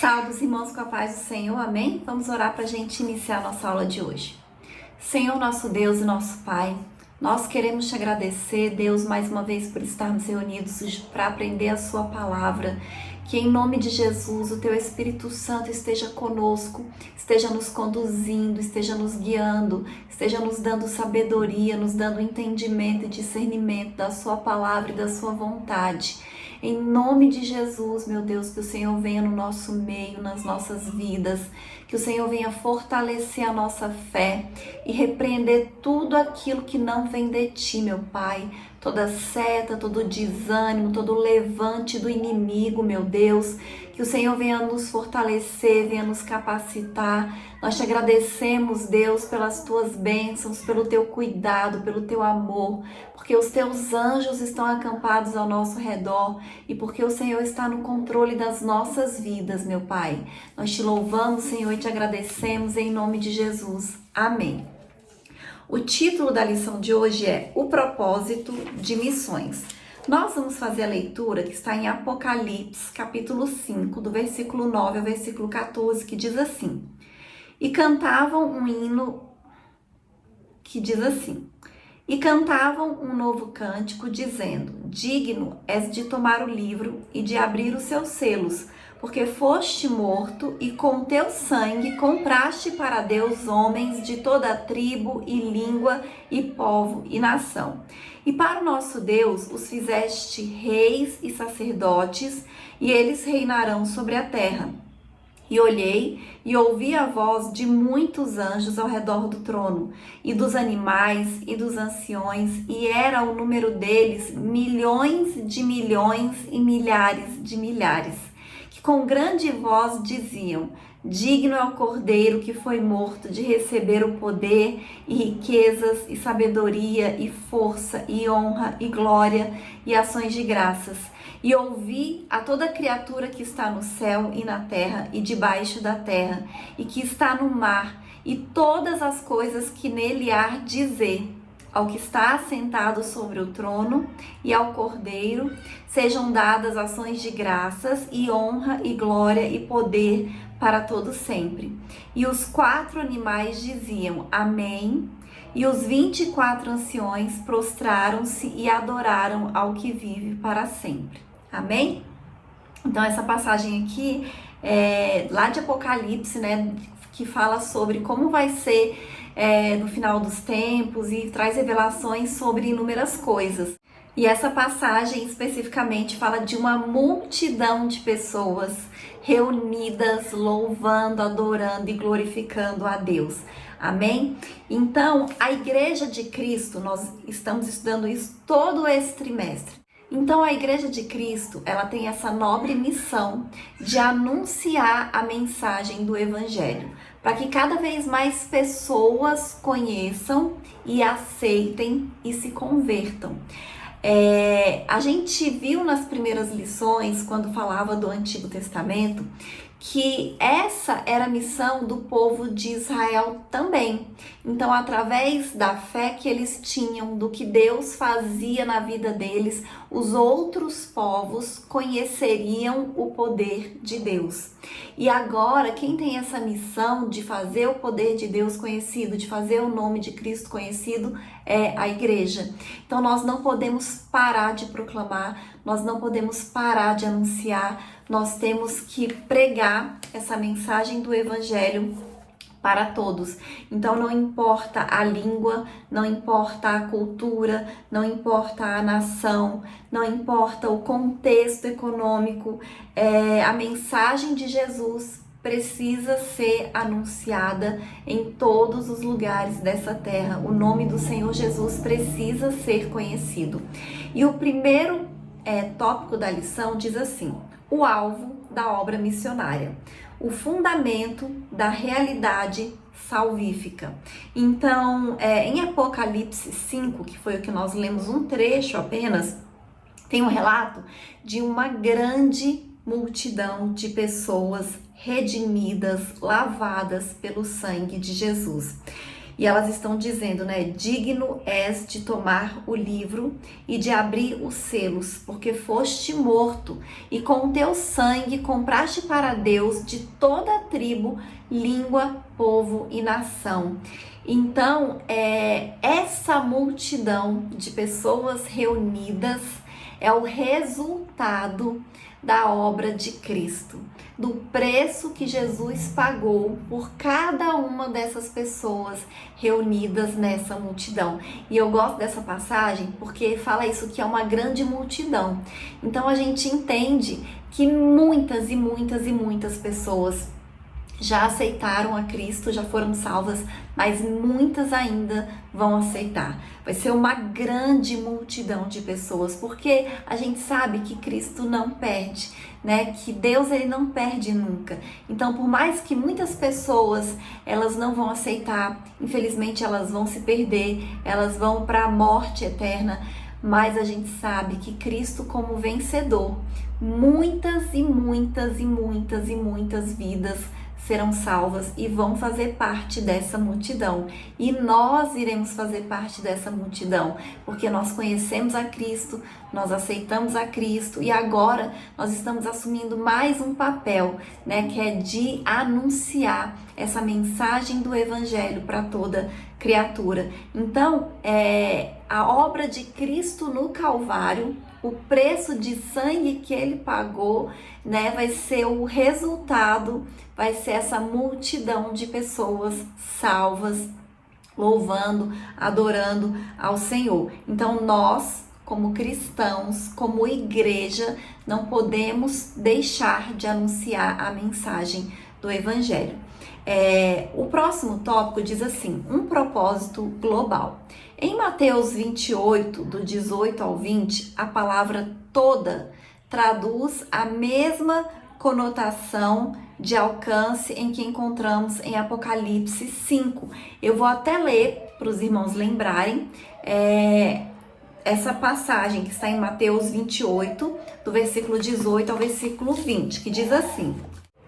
Salve os irmãos com a paz do Senhor, amém? Vamos orar para a gente iniciar a nossa aula de hoje. Senhor, nosso Deus e nosso Pai, nós queremos te agradecer, Deus, mais uma vez por estarmos reunidos hoje para aprender a sua palavra. Que em nome de Jesus o teu Espírito Santo esteja conosco, esteja nos conduzindo, esteja nos guiando, esteja nos dando sabedoria, nos dando entendimento e discernimento da sua palavra e da sua vontade. Em nome de Jesus, meu Deus, que o Senhor venha no nosso meio, nas nossas vidas, que o Senhor venha fortalecer a nossa fé e repreender tudo aquilo que não vem de ti, meu Pai. Toda seta, todo desânimo, todo levante do inimigo, meu Deus, que o Senhor venha nos fortalecer, venha nos capacitar. Nós te agradecemos, Deus, pelas tuas bênçãos, pelo teu cuidado, pelo teu amor, porque os teus anjos estão acampados ao nosso redor e porque o Senhor está no controle das nossas vidas, meu Pai. Nós te louvamos, Senhor, e te agradecemos em nome de Jesus. Amém. O título da lição de hoje é O Propósito de Missões. Nós vamos fazer a leitura que está em Apocalipse, capítulo 5, do versículo 9 ao versículo 14, que diz assim: E cantavam um hino que diz assim: E cantavam um novo cântico, dizendo: Digno és de tomar o livro e de abrir os seus selos, porque foste morto e com teu sangue compraste para Deus homens de toda tribo e língua e povo e nação. E para o nosso Deus os fizeste reis e sacerdotes, e eles reinarão sobre a terra. E olhei e ouvi a voz de muitos anjos ao redor do trono, e dos animais e dos anciões, e era o número deles milhões de milhões e milhares de milhares, que com grande voz diziam: Digno é o Cordeiro que foi morto de receber o poder e riquezas e sabedoria e força e honra e glória e ações de graças. E ouvi a toda criatura que está no céu e na terra e debaixo da terra e que está no mar e todas as coisas que nele há dizer ao que está assentado sobre o trono e ao Cordeiro sejam dadas ações de graças e honra e glória e poder para todo sempre. E os 4 animais diziam Amém, e os 24 anciões prostraram-se e adoraram ao que vive para sempre. Amém? Então essa passagem aqui é lá de Apocalipse, né, que fala sobre como vai ser no final dos tempos e traz revelações sobre inúmeras coisas. E essa passagem especificamente fala de uma multidão de pessoas reunidas, louvando, adorando e glorificando a Deus. Amém? Então, a Igreja de Cristo, nós estamos estudando isso todo esse trimestre. Então, a Igreja de Cristo, ela tem essa nobre missão de anunciar a mensagem do Evangelho, para que cada vez mais pessoas conheçam e aceitem e se convertam. A gente viu nas primeiras lições, quando falava do Antigo Testamento, que essa era a missão do povo de Israel também. Então, através da fé que eles tinham, do que Deus fazia na vida deles, os outros povos conheceriam o poder de Deus. E agora, quem tem essa missão de fazer o poder de Deus conhecido, de fazer o nome de Cristo conhecido, é a igreja. Então, nós não podemos parar de proclamar, nós não podemos parar de anunciar, nós temos que pregar essa mensagem do Evangelho para todos. Então não importa a língua, não importa a cultura, não importa a nação, não importa o contexto econômico, a mensagem de Jesus precisa ser anunciada em todos os lugares dessa terra. O nome do Senhor Jesus precisa ser conhecido. E o primeiro tópico da lição diz assim: o alvo da obra missionária, o fundamento da realidade salvífica. Então, em Apocalipse 5, que foi o que nós lemos um trecho apenas, tem um relato de uma grande multidão de pessoas redimidas, lavadas pelo sangue de Jesus. E elas estão dizendo, né? Digno és de tomar o livro e de abrir os selos, porque foste morto e com o teu sangue compraste para Deus de toda a tribo, língua, povo e nação. Então, essa multidão de pessoas reunidas é o resultado da obra de Cristo, do preço que Jesus pagou por cada uma dessas pessoas reunidas nessa multidão. E eu gosto dessa passagem porque fala isso, que é uma grande multidão. Então a gente entende que muitas e muitas e muitas pessoas já aceitaram a Cristo, já foram salvas, mas muitas ainda vão aceitar. Vai ser uma grande multidão de pessoas, porque a gente sabe que Cristo não perde, né? Que Deus, ele não perde nunca. Então, por mais que muitas pessoas elas não vão aceitar, infelizmente elas vão se perder, elas vão para a morte eterna, mas a gente sabe que Cristo, como vencedor, muitas e muitas e muitas e muitas vidas serão salvas e vão fazer parte dessa multidão. E nós iremos fazer parte dessa multidão, porque nós conhecemos a Cristo, nós aceitamos a Cristo e agora nós estamos assumindo mais um papel, né, que é de anunciar essa mensagem do Evangelho para toda criatura. Então, a obra de Cristo no Calvário, o preço de sangue que ele pagou, né, vai ser o resultado, vai ser essa multidão de pessoas salvas, louvando, adorando ao Senhor. Então nós, como cristãos, como igreja, não podemos deixar de anunciar a mensagem do Evangelho. O próximo tópico diz assim: um propósito global. Em Mateus 28, do 18 ao 20, a palavra toda traduz a mesma conotação de alcance em que encontramos em Apocalipse 5. Eu vou até ler para os irmãos lembrarem essa passagem que está em Mateus 28, do versículo 18 ao versículo 20, que diz assim: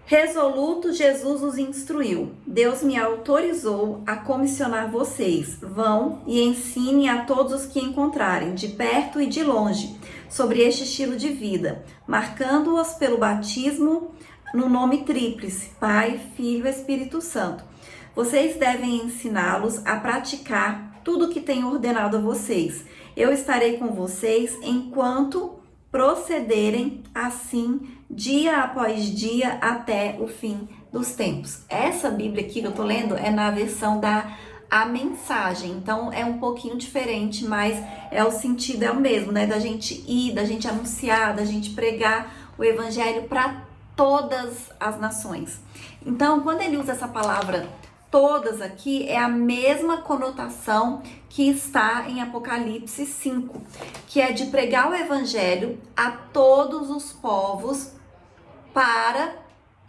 Resoluto, Jesus os instruiu. Deus me autorizou a comissionar vocês. Vão e ensinem a todos os que encontrarem, de perto e de longe, sobre este estilo de vida, marcando-os pelo batismo no nome tríplice, Pai, Filho e Espírito Santo. Vocês devem ensiná-los a praticar tudo o que tenho ordenado a vocês. Eu estarei com vocês enquanto procederem assim, dia após dia, até o fim dos tempos. Essa Bíblia aqui que eu tô lendo é na versão A Mensagem, então é um pouquinho diferente, mas o sentido é o mesmo, né? Da gente ir, da gente anunciar, da gente pregar o Evangelho para todas as nações. Então, quando ele usa essa palavra todas aqui, é a mesma conotação que está em Apocalipse 5, que é de pregar o Evangelho a todos os povos para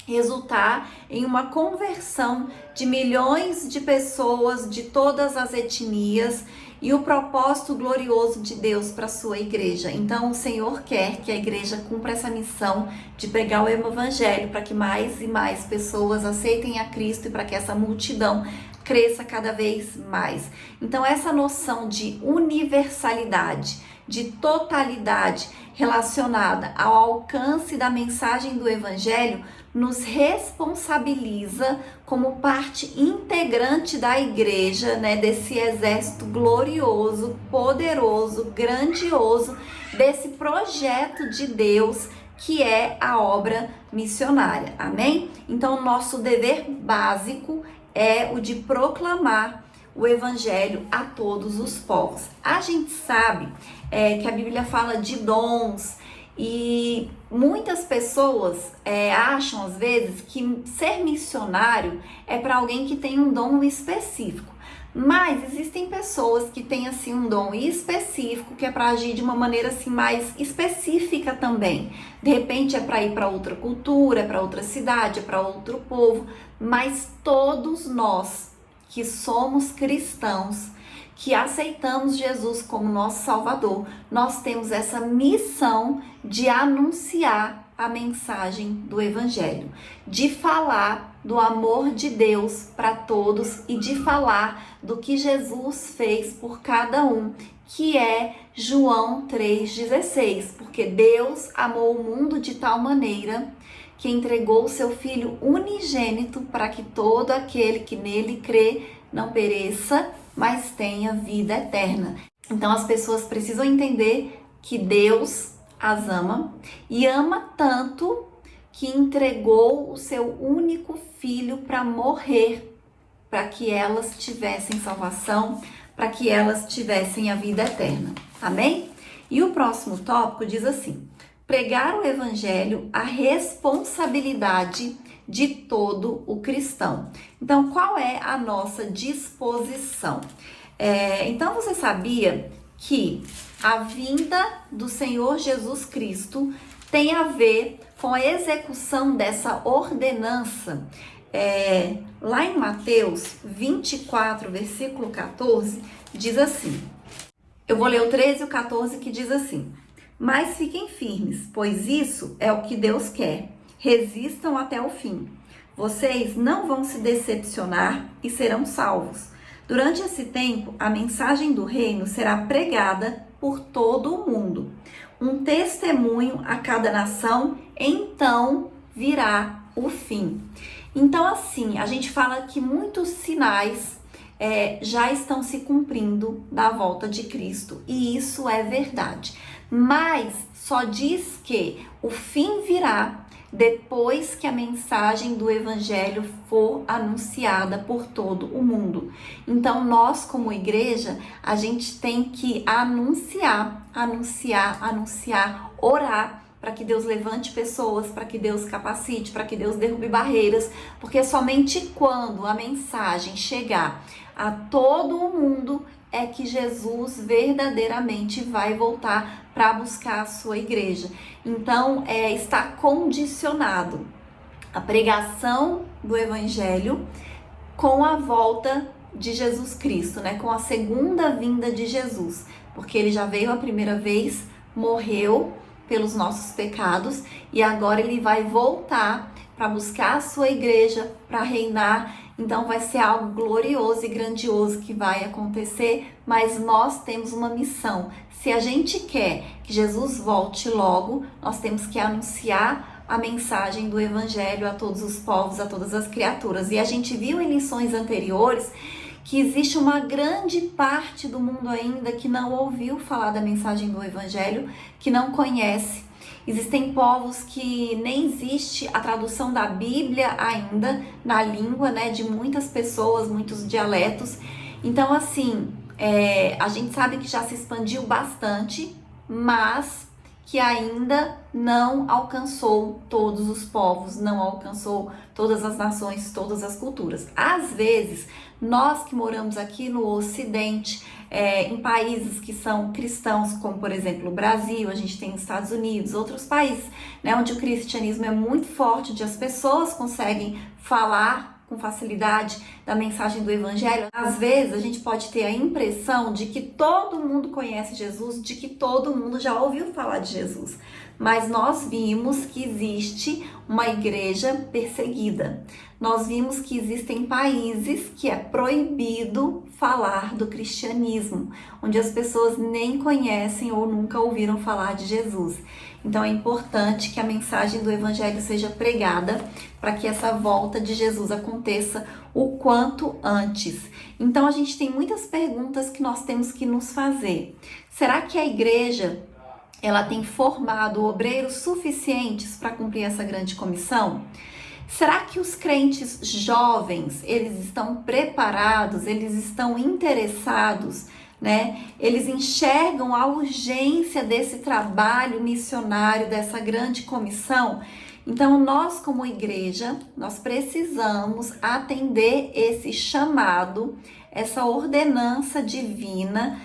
resultar em uma conversão de milhões de pessoas de todas as etnias e o propósito glorioso de Deus para a sua igreja. Então, o Senhor quer que a igreja cumpra essa missão de pregar o Evangelho para que mais e mais pessoas aceitem a Cristo e para que essa multidão cresça cada vez mais. Então, essa noção de universalidade, de totalidade relacionada ao alcance da mensagem do Evangelho nos responsabiliza como parte integrante da igreja, né, desse exército glorioso, poderoso, grandioso, desse projeto de Deus que é a obra missionária, amém? Então, nosso dever básico é o de proclamar o Evangelho a todos os povos. A gente sabe que a Bíblia fala de dons e muitas pessoas acham às vezes que ser missionário é para alguém que tem um dom específico. Mas existem pessoas que têm assim um dom específico que é para agir de uma maneira assim mais específica também. De repente é para ir para outra cultura, é para outra cidade, é para outro povo, mas todos nós que somos cristãos, que aceitamos Jesus como nosso Salvador, nós temos essa missão de anunciar a mensagem do Evangelho, de falar do amor de Deus para todos e de falar do que Jesus fez por cada um, que é João 3,16, porque Deus amou o mundo de tal maneira que entregou o seu Filho unigênito para que todo aquele que nele crê não pereça, mas tenha vida eterna. Então as pessoas precisam entender que Deus as ama e ama tanto que entregou o seu único filho para morrer, para que elas tivessem salvação, para que elas tivessem a vida eterna. Amém? E o próximo tópico diz assim: pregar o evangelho, a responsabilidade de todo o cristão. Então, qual é a nossa disposição? Então, você sabia que a vinda do Senhor Jesus Cristo tem a ver com a execução dessa ordenança? Lá em Mateus 24, versículo 14, diz assim, eu vou ler o 13 e o 14, que diz assim: mas fiquem firmes, pois isso é o que Deus quer. Resistam até o fim. Vocês não vão se decepcionar e serão salvos. Durante esse tempo, a mensagem do reino será pregada por todo o mundo. Um testemunho a cada nação, então virá o fim. Então, assim, a gente fala que muitos sinais já estão se cumprindo da volta de Cristo. E isso é verdade. Mas só diz que o fim virá depois que a mensagem do evangelho for anunciada por todo o mundo. Então nós, como igreja, a gente tem que anunciar, orar para que Deus levante pessoas, para que Deus capacite, para que Deus derrube barreiras, porque somente quando a mensagem chegar a todo o mundo é que Jesus verdadeiramente vai voltar para buscar a sua igreja. Então, está condicionado a pregação do evangelho com a volta de Jesus Cristo, né? Com a segunda vinda de Jesus, porque ele já veio a primeira vez, morreu pelos nossos pecados e agora ele vai voltar para buscar a sua igreja, para reinar. Então vai ser algo glorioso e grandioso que vai acontecer, mas nós temos uma missão. Se a gente quer que Jesus volte logo, nós temos que anunciar a mensagem do evangelho a todos os povos, a todas as criaturas. E a gente viu em lições anteriores que existe uma grande parte do mundo ainda que não ouviu falar da mensagem do evangelho, que não conhece. Existem povos que nem existe a tradução da Bíblia ainda na língua, né, de muitas pessoas, muitos dialetos. Então, assim, a gente sabe que já se expandiu bastante, mas que ainda não alcançou todos os povos, não alcançou todas as nações, todas as culturas. Às vezes, nós que moramos aqui no Ocidente, em países que são cristãos, como por exemplo o Brasil, a gente tem os Estados Unidos, outros países, né, onde o cristianismo é muito forte, onde as pessoas conseguem falar com facilidade da mensagem do evangelho. Às vezes a gente pode ter a impressão de que todo mundo conhece Jesus, de que todo mundo já ouviu falar de Jesus. Mas nós vimos que existe uma igreja perseguida. Nós vimos que existem países que é proibido falar do cristianismo, onde as pessoas nem conhecem ou nunca ouviram falar de Jesus. Então é importante que a mensagem do evangelho seja pregada para que essa volta de Jesus aconteça o quanto antes. Então a gente tem muitas perguntas que nós temos que nos fazer. Será que a igreja ela tem formado obreiros suficientes para cumprir essa grande comissão? Será que os crentes jovens, eles estão preparados, eles estão interessados, né? Eles enxergam a urgência desse trabalho missionário, dessa grande comissão? Então, nós como igreja, nós precisamos atender esse chamado, essa ordenança divina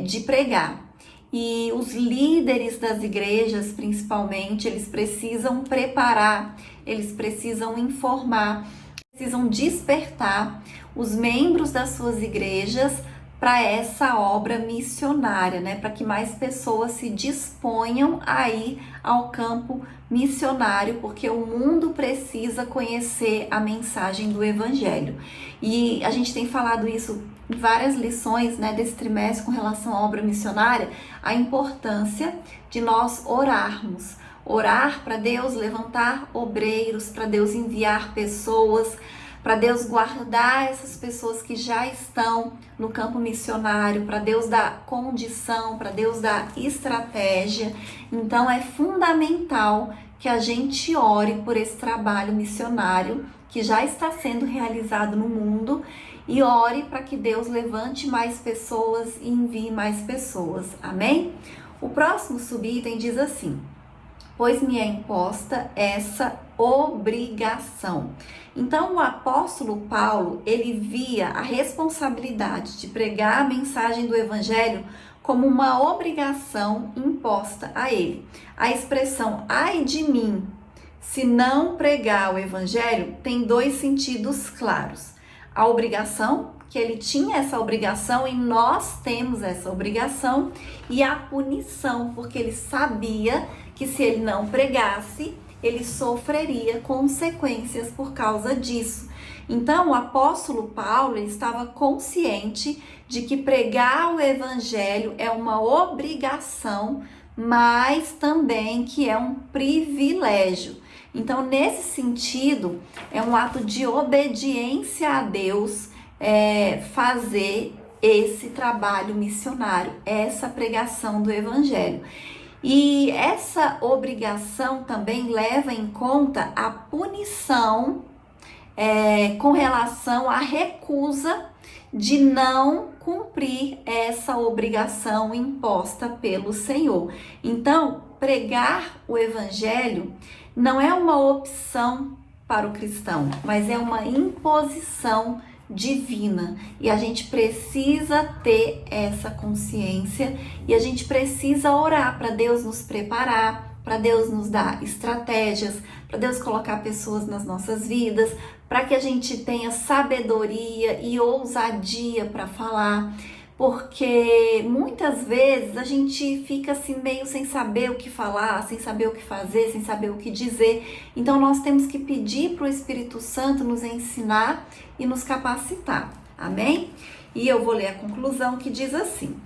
de pregar. E os líderes das igrejas, principalmente, eles precisam preparar, eles precisam informar, precisam despertar os membros das suas igrejas para essa obra missionária, né? Para que mais pessoas se disponham a ir ao campo missionário, porque o mundo precisa conhecer a mensagem do Evangelho. E a gente tem falado isso em várias lições, né, desse trimestre com relação à obra missionária, a importância de nós orarmos. Orar para Deus levantar obreiros, para Deus enviar pessoas, para Deus guardar essas pessoas que já estão no campo missionário, para Deus dar condição, para Deus dar estratégia. Então é fundamental que a gente ore por esse trabalho missionário que já está sendo realizado no mundo e ore para que Deus levante mais pessoas e envie mais pessoas. Amém? O próximo subitem diz assim: pois me é imposta essa obrigação. Então, o apóstolo Paulo, ele via a responsabilidade de pregar a mensagem do Evangelho como uma obrigação imposta a ele. A expressão ai de mim, se não pregar o Evangelho, tem dois sentidos claros. A obrigação, que ele tinha essa obrigação e nós temos essa obrigação, e a punição, porque ele sabia que se ele não pregasse, ele sofreria consequências por causa disso. Então, o apóstolo Paulo ele estava consciente de que pregar o Evangelho é uma obrigação, mas também que é um privilégio. Então, nesse sentido, é um ato de obediência a Deus fazer esse trabalho missionário, essa pregação do Evangelho. E essa obrigação também leva em conta a punição com relação à recusa de não cumprir essa obrigação imposta pelo Senhor. Então, pregar o Evangelho não é uma opção para o cristão, mas é uma imposição divina, e a gente precisa ter essa consciência e a gente precisa orar para Deus nos preparar, para Deus nos dar estratégias, para Deus colocar pessoas nas nossas vidas, para que a gente tenha sabedoria e ousadia para falar, porque muitas vezes a gente fica assim meio sem saber o que falar, sem saber o que fazer, sem saber o que dizer. Então nós temos que pedir para o Espírito Santo nos ensinar e nos capacitar. Amém? E eu vou ler a conclusão que diz assim: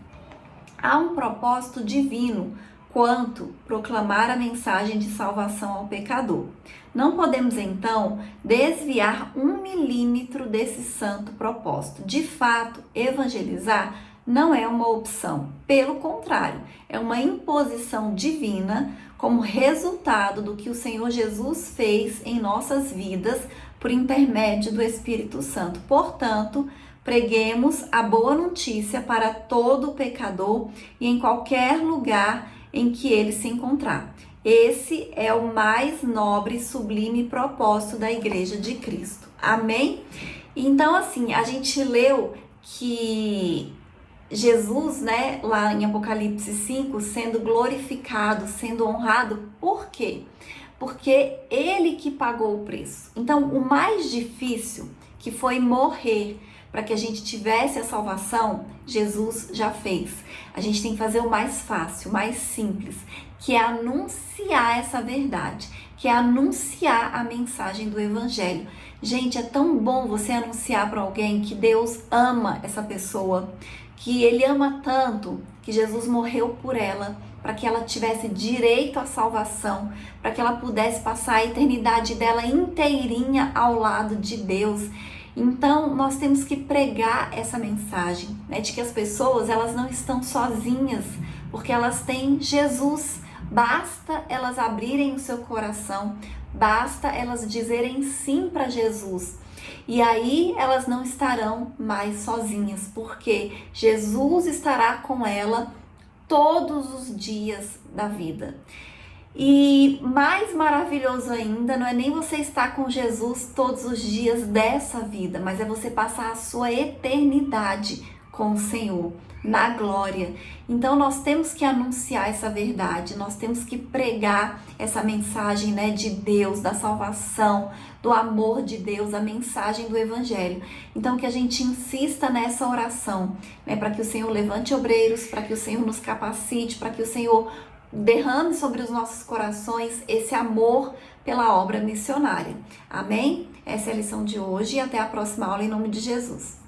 há um propósito divino quanto proclamar a mensagem de salvação ao pecador. Não podemos, então, desviar 1 milímetro desse santo propósito. De fato, evangelizar não é uma opção. Pelo contrário, é uma imposição divina como resultado do que o Senhor Jesus fez em nossas vidas por intermédio do Espírito Santo. Portanto, preguemos a boa notícia para todo pecador e em qualquer lugar em que ele se encontrar. Esse é o mais nobre e sublime propósito da Igreja de Cristo. Amém? Então, assim, a gente leu que Jesus, né, lá em Apocalipse 5, sendo glorificado, sendo honrado, por quê? Porque ele que pagou o preço. Então, o mais difícil, que foi morrer para que a gente tivesse a salvação, Jesus já fez. A gente tem que fazer o mais fácil, o mais simples, que é anunciar essa verdade, que é anunciar a mensagem do Evangelho. Gente, é tão bom você anunciar para alguém que Deus ama essa pessoa, que Ele ama tanto, que Jesus morreu por ela, para que ela tivesse direito à salvação, para que ela pudesse passar a eternidade dela inteirinha ao lado de Deus. Então, nós temos que pregar essa mensagem, né, de que as pessoas elas não estão sozinhas, porque elas têm Jesus. Basta elas abrirem o seu coração, basta elas dizerem sim para Jesus. E aí elas não estarão mais sozinhas, porque Jesus estará com ela todos os dias da vida. E mais maravilhoso ainda, não é nem você estar com Jesus todos os dias dessa vida, mas é você passar a sua eternidade com o Senhor, na glória. Então nós temos que anunciar essa verdade, nós temos que pregar essa mensagem, né, de Deus, da salvação, do amor de Deus, a mensagem do Evangelho. Então que a gente insista nessa oração, né, para que o Senhor levante obreiros, para que o Senhor nos capacite, para que o Senhor derrame sobre os nossos corações esse amor pela obra missionária. Amém? Essa é a lição de hoje e até a próxima aula em nome de Jesus.